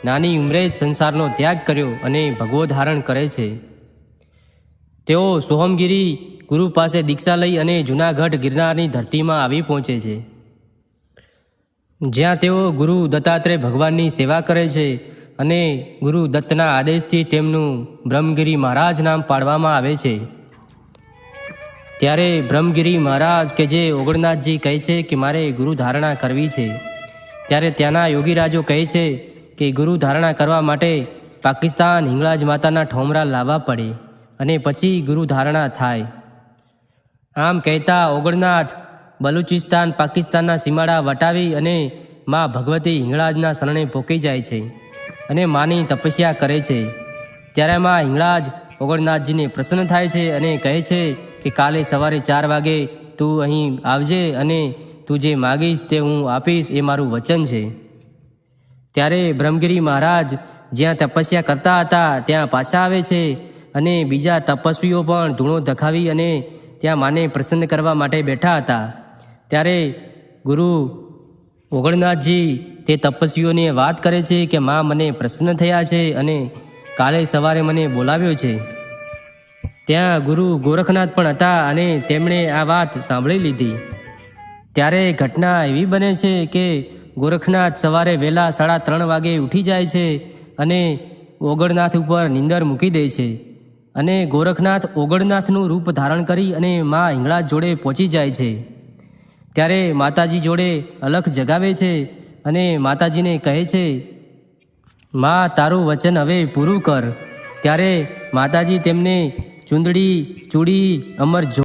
નાની ઉંમરે જ સંસારનો ત્યાગ કર્યો અને ભગવો ધારણ કરે છે. તેઓ સોહમગીરી ગુરુ પાસે દીક્ષા લઈ અને જૂનાગઢ ગિરનારની ધરતીમાં આવી પહોંચે છે, જ્યાં તેઓ ગુરુ દત્તાત્રેય ભગવાનની સેવા કરે છે અને ગુરુ દત્તના આદેશથી તેમનું બ્રહ્મગીરી મહારાજ નામ પાડવામાં આવે છે. ત્યારે બ્રહ્મગીરી મહારાજ કે જે ઓગણનાથજી કહે છે કે મારે ગુરુ ધારણા કરવી છે, ત્યારે ત્યાંના યોગીરાજો કહે છે કે ગુરુ ધારણા કરવા માટે પાકિસ્તાન હિંગળાજ માતાના ઠોમરા લાવવા પડે અને પછી ગુરુ ધારણા થાય. આમ કહેતા ઓગણનાથ બલુચિસ્તાન પાકિસ્તાનના સીમાડા વટાવી અને મા ભગવતી હિંગળાજના શરણે પોકી જાય છે અને માની તપસ્યા કરે છે. ત્યારે મા હિંગળાજ ઓગણનાથજીને પ્રસન્ન થાય છે અને કહે છે કે કાલે સવારે 4 વાગે તું અહીં આવજે અને તું જે માગીશ તે હું આપીશ, એ મારું વચન છે. ત્યારે બ્રહ્મગીરી મહારાજ જ્યાં તપસ્યા કરતા હતા ત્યાં પાછા આવે છે અને બીજા તપસ્વીઓ પણ ધૂણો ધખાવી અને ત્યાં માને પ્રસન્ન કરવા માટે બેઠા હતા. ત્યારે ગુરુ ઓગણનાથજી તે તપસ્વીઓને વાત કરે છે કે મા મને પ્રસન્ન થયા છે અને કાલે સવારે મને બોલાવ્યો છે. ત્યાં ગુરુ ગોરખનાથ પણ હતા અને તેમણે આ વાત સાંભળી લીધી. ત્યારે ઘટના એવી બને છે કે ગોરખનાથ સવારે વહેલા 3:30 વાગે ઉઠી જાય છે અને ઓગણનાથ ઉપર નીંદર મૂકી દે છે અને ગોરખનાથ ઓગણનાથનું રૂપ ધારણ કરી અને મા હિંગળાજ જોડે પહોંચી જાય છે. ત્યારે માતાજી જોડે અલખ જગાવે છે અને માતાજીને કહે છે, મા તારું વચન હવે પૂરું કર. ત્યારે માતાજી તેમને ચૂંદડી, ચૂડી, અમર